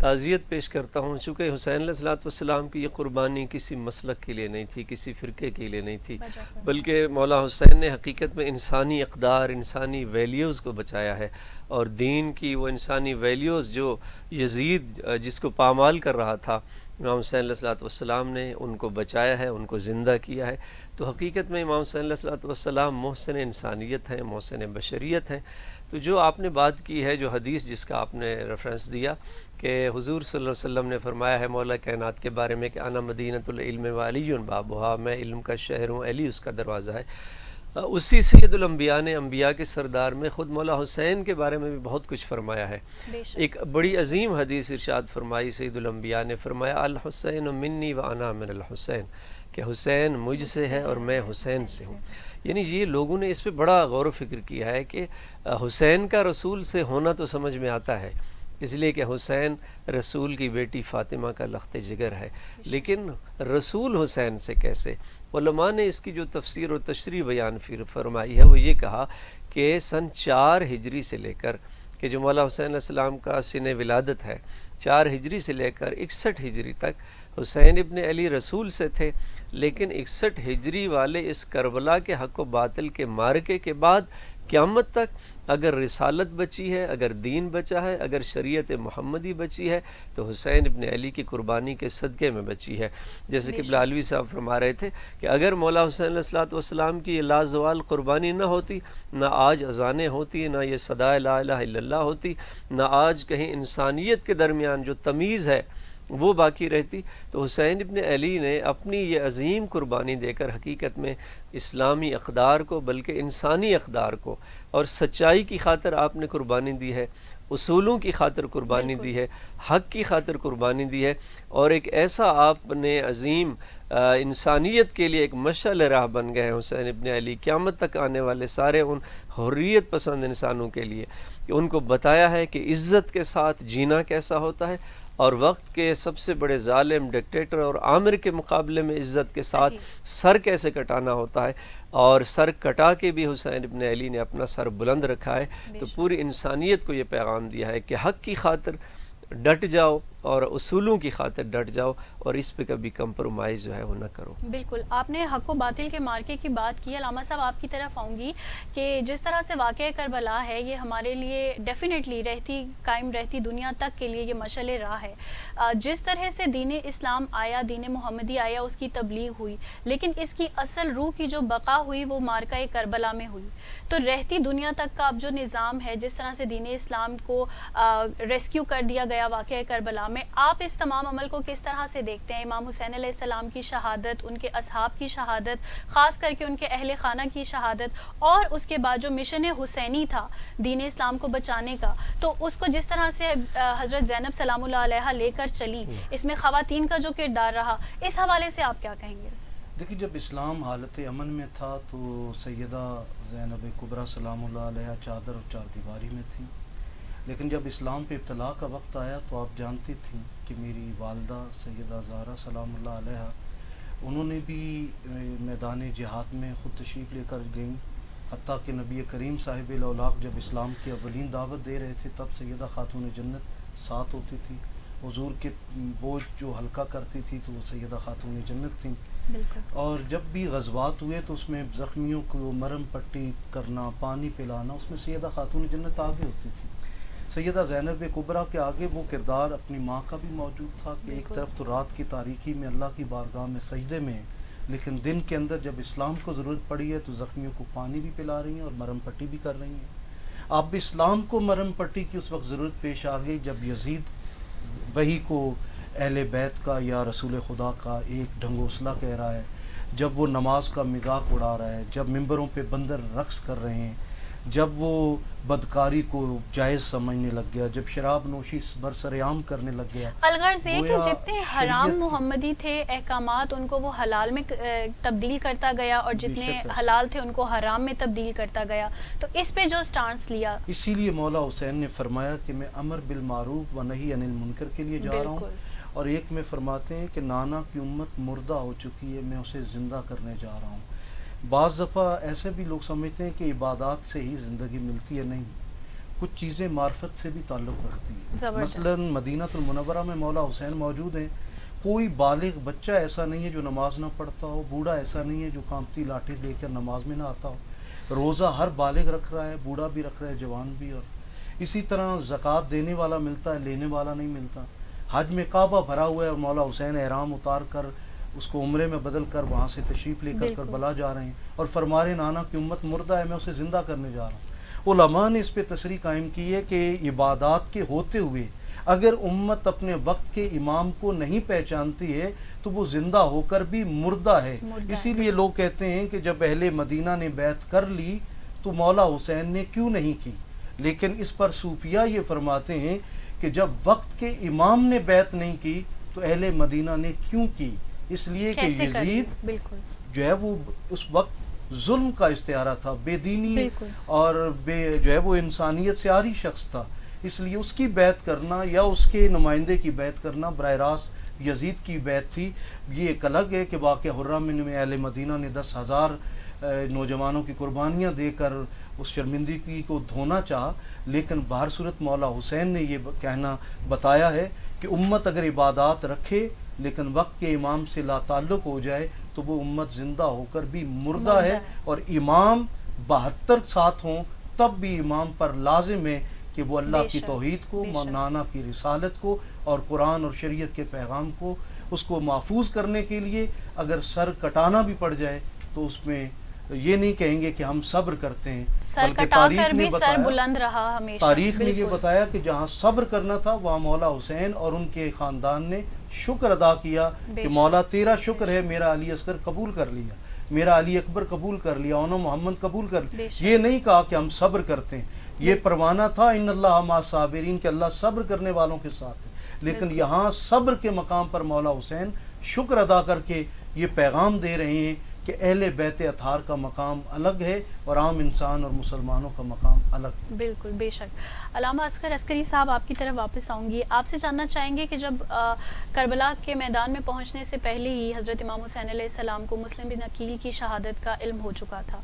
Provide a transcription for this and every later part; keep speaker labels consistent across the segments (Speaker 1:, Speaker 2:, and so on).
Speaker 1: تعزیت پیش کرتا ہوں، چونکہ حسین علیہ السلام کی یہ قربانی کسی مسلک کے لیے نہیں تھی، کسی فرقے کے لیے نہیں تھی، بلکہ مولا حسین نے حقیقت میں انسانی اقدار، انسانی ویلیوز کو بچایا ہے، اور دین کی وہ انسانی ویلیوز جو یزید جس کو پامال کر رہا تھا، امام حسین علیہ السلام نے ان کو بچایا ہے، ان کو زندہ کیا ہے۔ تو حقیقت میں امام حسین علیہ السلام محسن انسانیت ہیں، محسن بشریت ہیں۔ تو جو آپ نے بات کی ہے، جو حدیث جس کا آپ نے ریفرنس دیا کہ حضور صلی اللہ علیہ وسلم نے فرمایا ہے مولا کائنات کے بارے میں کہ انا مدینۃ العلم وعلی بابھا، میں علم کا شہر ہوں، علی اس کا دروازہ ہے، اسی سید الانبیاء نے انبیاء کے سردار میں خود مولا حسین کے بارے میں بھی بہت کچھ فرمایا ہے۔ ایک بڑی عظیم حدیث ارشاد فرمائی سید الانبیاء نے، فرمایا الحسین منی وانا من الحسین، کہ حسین مجھ سے ہے اور میں حسین سے ہوں۔ یعنی یہ لوگوں نے اس پہ بڑا غور و فکر کیا ہے کہ حسین کا رسول سے ہونا تو سمجھ میں آتا ہے، اس لیے کہ حسین رسول کی بیٹی فاطمہ کا لخت جگر ہے، لیکن رسول حسین سے کیسے؟ علماء نے اس کی جو تفسیر و تشریح بیان فرمائی ہے وہ یہ کہا کہ سن 4 ہجری سے لے کر، کہ جو مولا حسین علیہ السلام کا سن ولادت ہے، 4 ہجری سے لے کر 61 ہجری تک حسین ابن علی رسول سے تھے، لیکن 61 ہجری والے اس کربلا کے حق و باطل کے معرکے کے بعد قیامت تک اگر رسالت بچی ہے، اگر دین بچا ہے، اگر شریعت محمدی بچی ہے تو حسین ابن علی کی قربانی کے صدقے میں بچی ہے۔ جیسے کہ بلالوی صاحب فرما رہے تھے کہ اگر مولا حسین علیہ السلام کی یہ لازوال قربانی نہ ہوتی، نہ آج اذانیں ہوتی، نہ یہ صدائے لا الہ الا اللہ ہوتی، نہ آج کہیں انسانیت کے درمیان جو تمیز ہے وہ باقی رہتی، تو حسین ابن علی نے اپنی یہ عظیم قربانی دے کر حقیقت میں اسلامی اقدار کو، بلکہ انسانی اقدار کو، اور سچائی کی خاطر آپ نے قربانی دی ہے، اصولوں کی خاطر قربانی دی ہے، حق کی خاطر قربانی دی ہے، اور ایک ایسا آپ نے عظیم انسانیت کے لیے ایک مشعل راہ بن گئے ہیں حسین ابن علی، قیامت تک آنے والے سارے ان حریت پسند انسانوں کے لیے، کہ ان کو بتایا ہے کہ عزت کے ساتھ جینا کیسا ہوتا ہے، اور وقت کے سب سے بڑے ظالم ڈکٹیٹر اور آمر کے مقابلے میں عزت کے ساتھ سر کیسے کٹانا ہوتا ہے، اور سر کٹا کے بھی حسین ابن علی نے اپنا سر بلند رکھا ہے۔ تو پوری انسانیت کو یہ پیغام دیا ہے کہ حق کی خاطر ڈٹ جاؤ اور اصولوں کی خاطر ڈٹ جاؤ، اور اس پہ کبھی کمپرومائز جو ہے وہ نہ کرو۔
Speaker 2: بالکل، آپ نے حق و باطل کے مارکے کی بات کی۔ علامہ صاحب آپ کی طرف آؤں گی کہ جس طرح سے واقعہ کربلا ہے یہ ہمارے لیے ڈیفینیٹلی قائم رہتی دنیا تک کے لیے یہ مشعل راہ ہے۔ جس طرح سے دین اسلام آیا، دین محمدی آیا، اس کی تبلیغ ہوئی، لیکن اس کی اصل روح کی جو بقا ہوئی وہ مارکہ کربلا میں ہوئی۔ تو رہتی دنیا تک کا اب جو نظام ہے، جس طرح سے دین اسلام کو ریسکیو کر دیا گیا واقعہ کربلا میں، آپ اس تمام عمل کو کس طرح سے دیکھتے ہیں؟ امام حسین علیہ السلام کی شہادت، ان کے اصحاب کی شہادت، خاص کر کے ان کے اہل خانہ کی شہادت، اور اس کے بعد جو مشن حسینی تھا دین اسلام کو بچانے کا، تو اس کو جس طرح سے حضرت زینب سلام اللہ علیہا لے کر چلی، اس میں خواتین کا جو کردار رہا، اس حوالے سے آپ کیا کہیں گے؟
Speaker 3: دیکھیے، جب اسلام حالت امن میں تھا تو سیدہ زینب کبریٰ سلام اللہ علیہ چادر اور چار دیواری میں تھیں، لیکن جب اسلام پہ ابتلا کا وقت آیا تو آپ جانتی تھیں کہ میری والدہ سیدہ زہرا سلام اللہ علیہ انہوں نے بھی میدان جہاد میں خود تشریف لے کر گئیں، حتیٰ کہ نبی کریم صاحب الاولاق جب اسلام کی اولین دعوت دے رہے تھے تب سیدہ خاتون جنت ساتھ ہوتی تھی، حضور کے بوجھ جو ہلکا کرتی تھی تو وہ سیدہ خاتون جنت تھیں۔ اور جب بھی غزوات ہوئے تو اس میں زخمیوں کو مرہم پٹی کرنا، پانی پلانا، اس میں سیدہ خاتون جنت آگے ہوتی تھی۔ سیدہ زینب کبریٰ کے آگے وہ کردار اپنی ماں کا بھی موجود تھا کہ ایک طرف تو رات کی تاریکی میں اللہ کی بارگاہ میں سجدے میں، لیکن دن کے اندر جب اسلام کو ضرورت پڑی ہے تو زخمیوں کو پانی بھی پلا رہی ہیں اور مرہم پٹی بھی کر رہی ہیں۔ اب اسلام کو مرہم پٹی کی اس وقت ضرورت پیش آ گئی جب یزید وہی کو اہل بیت کا یا رسول خدا کا ایک ڈھنگوسلا کہہ رہا ہے، جب وہ نماز کا مذاق اڑا رہا ہے، جب ممبروں پہ بندر رقص کر رہے ہیں، جب وہ بدکاری کو جائز سمجھنے لگ گیا، جب شراب نوشی برسر عام کرنے لگ گیا۔
Speaker 2: الغرض یہ کہ جتنے حرام محمدی تھے احکامات ان کو وہ حلال میں تبدیل کرتا گیا، اور جتنے حلال تھے ان کو حرام میں تبدیل کرتا گیا، تو اس پہ جو سٹانس لیا،
Speaker 3: اسی لیے مولا حسین نے فرمایا کہ میں امر بالمعروف و نہی عن المنکر کے لیے جا رہا ہوں، اور ایک میں فرماتے ہیں کہ نانا کی امت مردہ ہو چکی ہے، میں اسے زندہ کرنے جا رہا ہوں۔ بعض دفعہ ایسے بھی لوگ سمجھتے ہیں کہ عبادات سے ہی زندگی ملتی ہے، نہیں، کچھ چیزیں معرفت سے بھی تعلق رکھتی ہیں.
Speaker 2: زبردست.
Speaker 3: مثلا مدینہ المنورہ میں مولا حسین موجود ہیں. کوئی بالغ بچہ ایسا نہیں ہے جو نماز نہ پڑھتا ہو، بوڑھا ایسا نہیں ہے جو کانپتی لاٹھی لے کر نماز میں نہ آتا ہو. روزہ ہر بالغ رکھ رہا ہے، بوڑھا بھی رکھ رہا ہے، جوان بھی. اور اسی طرح زکوٰۃ دینے والا ملتا ہے، لینے والا نہیں ملتا. حج میں کعبہ بھرا ہوا ہے اور مولا حسین احرام اتار کر اس کو عمرے میں بدل کر وہاں سے تشریف لے کر کربلا جا رہے ہیں اور فرما رہے نانا کی امت مردہ ہے، میں اسے زندہ کرنے جا رہا ہوں. علماء نے اس پہ تصریح قائم کی ہے کہ عبادات کے ہوتے ہوئے اگر امت اپنے وقت کے امام کو نہیں پہچانتی ہے تو وہ زندہ ہو کر بھی مردہ ہے. اسی لیے لوگ کہتے ہیں کہ جب اہل مدینہ نے بیعت کر لی تو مولا حسین نے کیوں نہیں کی. لیکن اس پر صوفیہ یہ فرماتے ہیں کہ جب وقت کے امام نے بیعت نہیں کی تو اہل مدینہ نے کیوں کی؟ اس لیے کہ یزید جو ہے وہ اس وقت ظلم کا استعارہ تھا، بے دینی اور جو ہے وہ انسانیت سے عاری شخص تھا. اس لیے اس کی بیعت کرنا یا اس کے نمائندے کی بیعت کرنا براہ راست یزید کی بیعت تھی. یہ ایک الگ ہے کہ واقعہ حرہ میں اہل مدینہ نے 10,000 نوجوانوں کی قربانیاں دے کر اس شرمندگی کو دھونا چاہا، لیکن بہر صورت مولا حسین نے یہ کہنا بتایا ہے کہ امت اگر عبادات رکھے لیکن وقت کے امام سے لا تعلق ہو جائے تو وہ امت زندہ ہو کر بھی مردہ ہے. اور امام 72 ساتھ ہوں تب بھی امام پر لازم ہے کہ وہ اللہ کی توحید کو، نانا کی رسالت کو اور قرآن اور شریعت کے پیغام کو اس کو محفوظ کرنے کے لیے اگر سر کٹانا بھی پڑ جائے تو اس میں یہ نہیں کہیں گے کہ ہم صبر کرتے ہیں، بلکہ تاریخ نے یہ بتایا کہ جہاں صبر کرنا تھا وہاں مولا حسین اور ان کے خاندان نے شکر ادا کیا کہ مولا تیرا شکر ہے میرا علی اصغر قبول کر لیا، میرا علی اکبر قبول کر لیا، انہوں محمد قبول کر لیا. یہ نہیں کہا کہ ہم صبر کرتے ہیں. یہ پروانہ تھا ان اللہ مع الصابرین کہ اللہ صبر کرنے والوں کے ساتھ ہے. لیکن یہاں صبر کے مقام پر مولا حسین شکر ادا کر کے یہ پیغام دے رہے ہیں کہ اہل بیت اطہار کا مقام الگ ہے اور عام انسان اور مسلمانوں کا مقام الگ ہے.
Speaker 2: بالکل، بے شک. علامہ اصغر عسکری صاحب آپ کی طرف واپس آؤں گی. آپ سے جاننا چاہیں گے کہ جب کربلا کے میدان میں پہنچنے سے پہلے ہی حضرت امام حسین علیہ السلام کو مسلم بن عقیل کی شہادت کا علم ہو چکا تھا،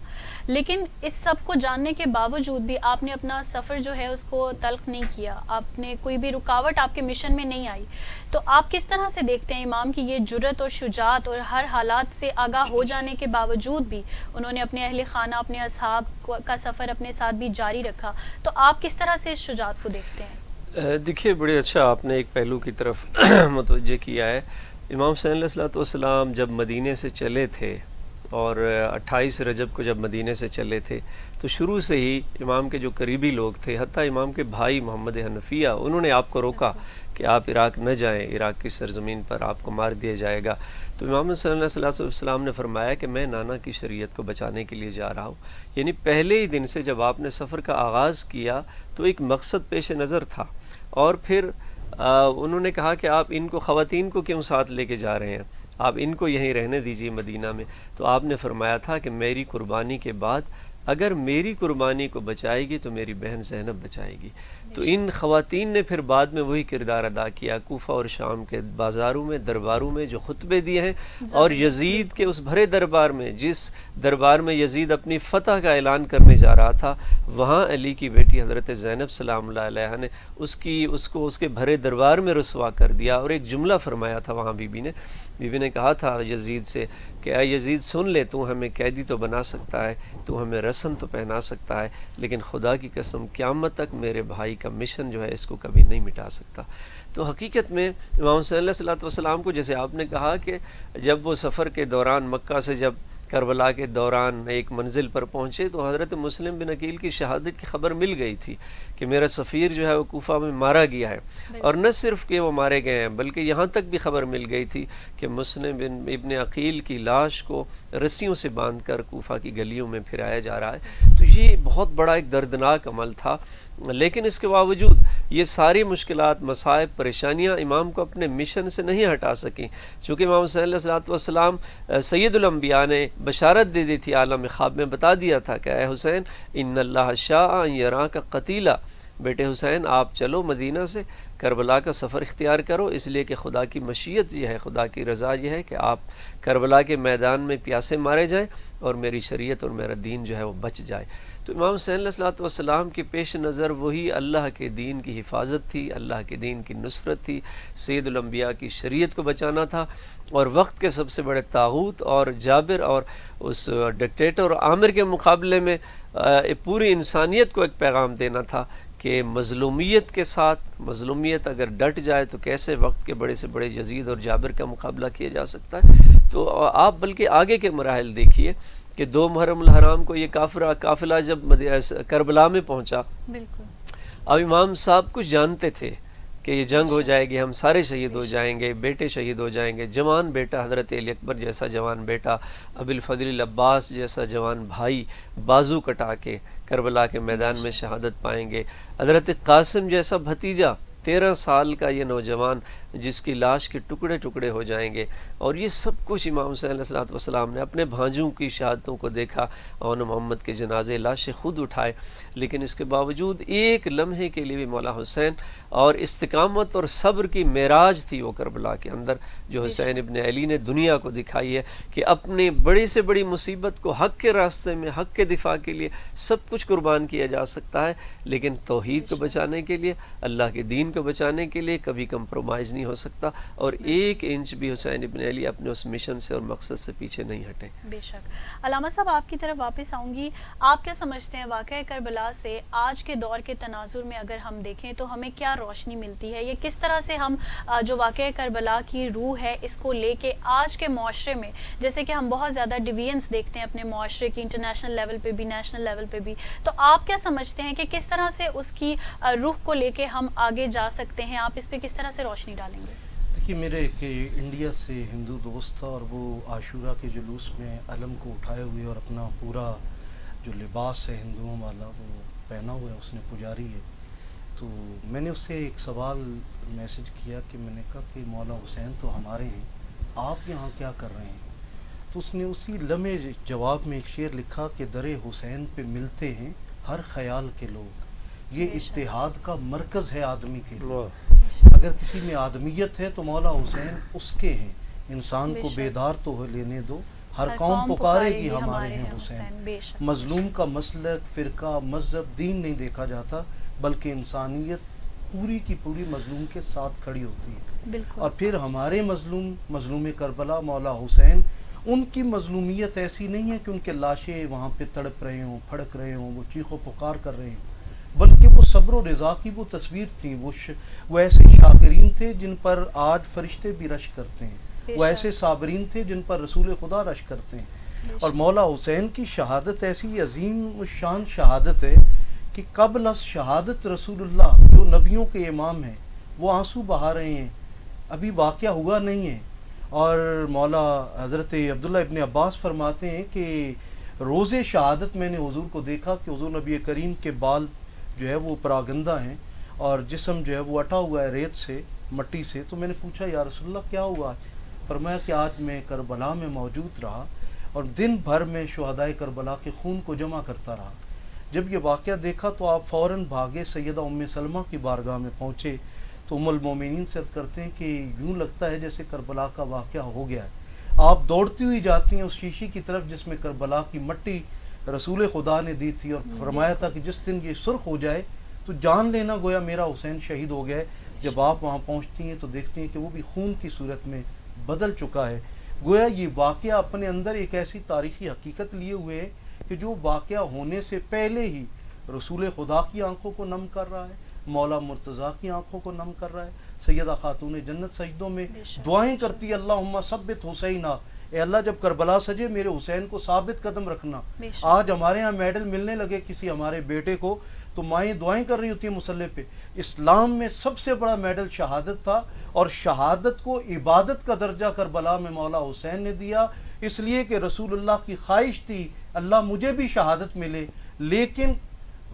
Speaker 2: لیکن اس سب کو جاننے کے باوجود بھی آپ نے اپنا سفر جو ہے اس کو تلخ نہیں کیا، آپ نے کوئی بھی رکاوٹ آپ کے مشن میں نہیں آئی. تو آپ کس طرح سے دیکھتے ہیں امام کی یہ جرأت اور شجاعت اور ہر حالات سے آگاہ ہو جانے کے باوجود بھی انہوں نے اپنے اہل خانہ، اپنے اصحاب کا سفر اپنے ساتھ بھی جاری رکھا؟ تو آپ کس طرح سے اس شجاعت کو دیکھتے ہیں؟
Speaker 1: دیکھیے بڑے اچھا آپ نے ایک پہلو کی طرف متوجہ کیا ہے. امام حسین علیہ السلام جب مدینے سے چلے تھے اور 28 رجب کو جب مدینے سے چلے تھے تو شروع سے ہی امام کے جو قریبی لوگ تھے، حتیٰ امام کے بھائی محمد حنفیہ، انہوں نے آپ کو روکا کہ آپ عراق نہ جائیں، عراق کی سرزمین پر آپ کو مار دیا جائے گا. تو امام صلی اللہ علیہ وسلم نے فرمایا کہ میں نانا کی شریعت کو بچانے کے لیے جا رہا ہوں. یعنی پہلے ہی دن سے جب آپ نے سفر کا آغاز کیا تو ایک مقصد پیش نظر تھا. اور پھر انہوں نے کہا کہ آپ ان کو، خواتین کو کیوں ساتھ لے کے جا رہے ہیں، آپ ان کو یہیں رہنے دیجیے مدینہ میں. تو آپ نے فرمایا تھا کہ میری قربانی کے بعد اگر میری قربانی کو بچائے گی تو میری بہن زینب بچائے گی. تو ان خواتین نے پھر بعد میں وہی کردار ادا کیا، کوفہ اور شام کے بازاروں میں، درباروں میں جو خطبے دیے ہیں، اور یزید کے اس بھرے دربار میں، جس دربار میں یزید اپنی فتح کا اعلان کرنے جا رہا تھا، وہاں علی کی بیٹی حضرت زینب سلام اللہ علیہ نے اس کو اس کے بھرے دربار میں رسوا کر دیا. اور ایک جملہ فرمایا تھا وہاں بیوی نے کہا تھا یزید سے کہ اے یزید سن لے، تو ہمیں قیدی تو بنا سکتا ہے، تو ہمیں رسن تو پہنا سکتا ہے، لیکن خدا کی قسم قیامت تک میرے بھائی کا مشن جو ہے اس کو کبھی نہیں مٹا سکتا. تو حقیقت میں امام صلی اللہ علیہ وسلم کو، جیسے آپ نے کہا کہ جب وہ سفر کے دوران مکہ سے جب کربلا کے دوران ایک منزل پر پہنچے تو حضرت مسلم بن عقیل کی شہادت کی خبر مل گئی تھی کہ میرا سفیر جو ہے وہ کوفہ میں مارا گیا ہے. اور نہ صرف کہ وہ مارے گئے ہیں بلکہ یہاں تک بھی خبر مل گئی تھی کہ مسلم ابن عقیل کی لاش کو رسیوں سے باندھ کر کوفہ کی گلیوں میں پھرایا جا رہا ہے. تو یہ بہت بڑا ایک دردناک عمل تھا. لیکن اس کے باوجود یہ ساری مشکلات، مصائب، پریشانیاں امام کو اپنے مشن سے نہیں ہٹا سکیں، چونکہ امام صلی اللہ علیہ وسلم سید الانبیاء نے بشارت دے دی تھی، عالم خواب میں بتا دیا تھا کہ اے حسین ان اللہ شاء ان یراک قتیلا، بیٹے حسین آپ چلو مدینہ سے کربلا کا سفر اختیار کرو، اس لیے کہ خدا کی مشیت یہ ہے، خدا کی رضا یہ ہے کہ آپ کربلا کے میدان میں پیاسے مارے جائیں اور میری شریعت اور میرا دین جو ہے وہ بچ جائے۔ تو امام حسین علیہ الصلوۃ والسلام کے پیش نظر وہی اللہ کے دین کی حفاظت تھی، اللہ کے دین کی نصرت تھی، سید الانبیاء کی شریعت کو بچانا تھا، اور وقت کے سب سے بڑے طاغوت اور جابر اور اس ڈکٹیٹر اور عامر کے مقابلے میں پوری انسانیت کو ایک پیغام دینا تھا کہ مظلومیت کے ساتھ، مظلومیت اگر ڈٹ جائے تو کیسے وقت کے بڑے سے بڑے یزید اور جابر کا مقابلہ کیا جا سکتا ہے۔ تو آپ بلکہ آگے کے مراحل دیکھیے کہ 2 محرم الحرام کو یہ قافلہ جب کربلا میں پہنچا،
Speaker 2: بالکل
Speaker 1: اب امام صاحب کچھ جانتے تھے کہ یہ جنگ ہو جائے گی، ہم سارے شہید ہو جائیں گے، بیٹے شہید ہو جائیں گے، جوان بیٹا حضرت علی اکبر جیسا جوان بیٹا، ابو الفضل العباس جیسا جوان بھائی بازو کٹا کے کربلا کے میدان میں شہادت پائیں گے، حضرت قاسم جیسا بھتیجا 13 سال کا یہ نوجوان جس کی لاش کے ٹکڑے ٹکڑے ہو جائیں گے، اور یہ سب کچھ امام حسین علیہ الصلوۃ والسلام نے اپنے بھانجوں کی شہادتوں کو دیکھا، اور محمد کے جنازے لاشیں خود اٹھائے، لیکن اس کے باوجود ایک لمحے کے لیے بھی مولا حسین اور استقامت اور صبر کی معراج تھی وہ کربلا کے اندر جو حسین ابن علی نے دنیا کو دکھائی ہے کہ اپنے بڑی سے بڑی مصیبت کو حق کے راستے میں، حق کے دفاع کے لیے سب کچھ قربان کیا جا سکتا ہے، لیکن توحید کو بچانے کے لیے، اللہ کے دین کو بچانے کے لیے کبھی کمپرومائز نہیں ہو سکتا، اور 1 انچ بھی حسین ابن علی اپنے اس مشن سے اور مقصد سے پیچھے نہیں ہٹے۔
Speaker 2: بے شک۔ علامہ صاحب آپ کی طرف واپس آؤں گی، آپ کیا سمجھتے ہیں واقعہ کربلا سے آج کے دور کے تناظر میں اگر ہم دیکھیں تو ہمیں کیا روشنی ملتی ہے، یا کس طرح سے ہم جو واقعہ کربلا کی روح ہے اس کو لے کے آج کے معاشرے میں، جیسے کہ ہم بہت زیادہ ڈیویژنس دیکھتے ہیں اپنے معاشرے کی، انٹرنیشنل لیول پہ بھی، نیشنل لیول پہ بھی، تو آپ کیا سمجھتے ہیں کہ کس طرح سے اس کی روح کو لے کے ہم آگے جا سکتے ہیں، آپ اس پہ کس طرح سے روشنی ڈالیں گے؟
Speaker 3: دیکھیے، میرے ایک انڈیا سے ہندو دوست تھا، اور وہ عاشورہ کے جلوس میں علم کو اٹھائے ہوئے اور اپنا پورا جو لباس ہے ہندوؤں والا وہ پہنا ہوا ہے، اس نے پجاری ہے، تو میں نے اس سے ایک سوال میسج کیا کہ میں نے کہا کہ مولا حسین تو ہمارے ہیں، آپ یہاں کیا کر رہے ہیں؟ تو اس نے اسی لمحے جواب میں ایک شعر لکھا کہ در حسین پہ ملتے ہیں ہر خیال کے لوگ، یہ اتحاد کا مرکز ہے آدمی کے لیے، اگر کسی میں آدمیت ہے تو مولا حسین اس کے ہیں، انسان کو بیدار تو لینے دو، ہر قوم پکارے گی ہمارے ہیں حسین۔ مظلوم کا مسلک، فرقہ، مذہب، دین نہیں دیکھا جاتا، بلکہ انسانیت پوری کی پوری مظلوم کے ساتھ کھڑی ہوتی ہے، اور پھر ہمارے مظلوم کربلا مولا حسین، ان کی مظلومیت ایسی نہیں ہے کہ ان کے لاشیں وہاں پہ تڑپ رہے ہوں، پھڑک رہے ہوں، وہ چیخ و پکار کر رہے ہوں، بلکہ وہ صبر و رضا کی وہ تصویر تھی، وہ ایسے شاکرین تھے جن پر آج فرشتے بھی رش کرتے ہیں، وہ ایسے صابرین تھے جن پر رسول خدا رش کرتے ہیں، اور مولا حسین کی شہادت ایسی عظیم شان شہادت ہے کہ قبل از شہادت رسول اللہ جو نبیوں کے امام ہیں وہ آنسو بہا رہے ہیں، ابھی واقعہ ہوا نہیں ہے، اور مولا حضرت عبداللہ ابن عباس فرماتے ہیں کہ روز شہادت میں نے حضور کو دیکھا کہ حضور نبی کریم کے بال جو ہے وہ پراگندہ ہیں اور جسم جو ہے وہ اٹا ہوا ہے ریت سے، مٹی سے، تو میں نے پوچھا یا رسول اللہ کیا ہوا؟ فرمایا کہ آج میں کربلا میں موجود رہا اور دن بھر میں شہدائے کربلا کے خون کو جمع کرتا رہا۔ جب یہ واقعہ دیکھا تو آپ فوراً بھاگے سیدہ ام سلمہ کی بارگاہ میں پہنچے، تو ام المومنین سے عرض کرتے ہیں کہ یوں لگتا ہے جیسے کربلا کا واقعہ ہو گیا ہے۔ آپ دوڑتی ہوئی جاتی ہیں اس شیشی کی طرف جس میں کربلا کی مٹی رسول خدا نے دی تھی، اور فرمایا تھا کہ جس دن یہ سرخ ہو جائے تو جان لینا گویا میرا حسین شہید ہو گیا ہے۔ جب آپ وہاں پہنچتی ہیں تو دیکھتی ہیں کہ وہ بھی خون کی صورت میں بدل چکا ہے، گویا یہ واقعہ اپنے اندر ایک ایسی تاریخی حقیقت لیے ہوئے ہے کہ جو واقعہ ہونے سے پہلے ہی رسول خدا کی آنکھوں کو نم کر رہا ہے، مولا مرتضیٰ کی آنکھوں کو نم کر رہا ہے، سیدہ خاتون جنت سجدوں میں دعائیں کرتی ہے، اللہم ثبت حسینہ، اے اللہ جب کربلا سجے میرے حسین کو ثابت قدم رکھنا۔ آج ہمارے ہاں میڈل ملنے لگے کسی ہمارے بیٹے کو تو مائیں دعائیں کر رہی ہوتی ہیں مصلی پہ۔ اسلام میں سب سے بڑا میڈل شہادت تھا، اور شہادت کو عبادت کا درجہ کربلا میں مولا حسین نے دیا، اس لیے کہ رسول اللہ کی خواہش تھی اللہ مجھے بھی شہادت ملے، لیکن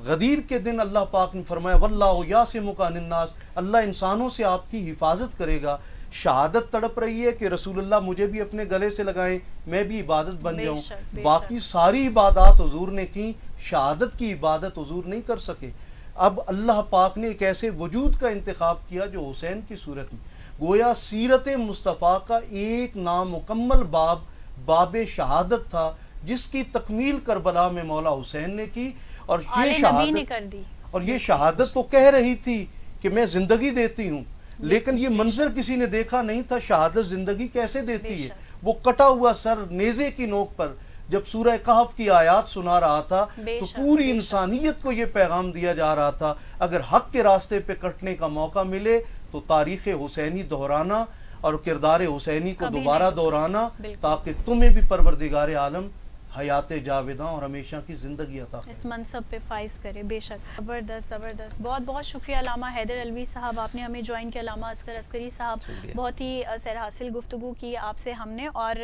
Speaker 3: غدیر کے دن اللہ پاک نے فرمایا واللہ یعصمک من الناس، اللہ انسانوں سے آپ کی حفاظت کرے گا۔ شہادت تڑپ رہی ہے کہ رسول اللہ مجھے بھی اپنے گلے سے لگائیں، میں بھی عبادت بن جاؤں۔ باقی ساری عبادات حضور نے کی، شہادت کی عبادت حضور نہیں کر سکے۔ اب اللہ پاک نے ایک ایسے وجود کا انتخاب کیا جو حسین کی صورت میں گویا سیرت مصطفیٰ کا ایک نامکمل باب شہادت تھا، جس کی تکمیل کربلا میں مولا حسین نے کی، اور یہ
Speaker 2: نبی نے کر دی،
Speaker 3: اور یہ شہادت تو کہہ رہی تھی کہ میں زندگی دیتی ہوں، لیکن یہ منظر کسی نے دیکھا نہیں تھا، شہادت زندگی کیسے دیتی ہے۔ وہ کٹا ہوا سر نیزے کی نوک پر جب سورہ کہف کی آیات سنا رہا تھا تو پوری انسانیت کو یہ پیغام دیا جا رہا تھا، اگر حق کے راستے پہ کٹنے کا موقع ملے تو تاریخ حسینی دہرانا اور کردار حسینی کو دوبارہ دہرانا، تاکہ تمہیں بھی پروردگار عالم حیات جاویداں اور ہمیشہ کی زندگی عطا کرے،
Speaker 2: اس منصب پہ فائز کرے۔ بے شک، زبردست زبردست، بہت بہت شکریہ علامہ حیدر علوی صاحب، آپ نے ہمیں جوائن کیا۔ علامہ اصغر عسکری صاحب، بہت ہی سیر حاصل گفتگو کی آپ سے ہم نے، اور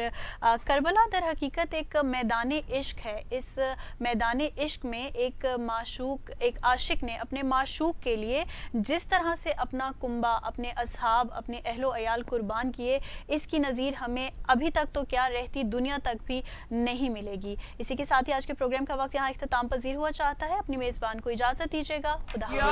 Speaker 2: کربلا در حقیقت ایک میدان عشق ہے۔ اس میدان عشق میں ایک معشوق، ایک عاشق نے اپنے معشوق کے لیے جس طرح سے اپنا کنبہ، اپنے اصحاب، اپنے اہل و عیال قربان کیے، اس کی نظیر ہمیں ابھی تک تو کیا رہتی دنیا تک بھی نہیں ملے گی۔ اسی کے ساتھ ہی آج کے پروگرام کا وقت یہاں اختتام پذیر ہوا چاہتا ہے۔ اپنی میزبان کو اجازت دیجیے گا، خدا حافظ۔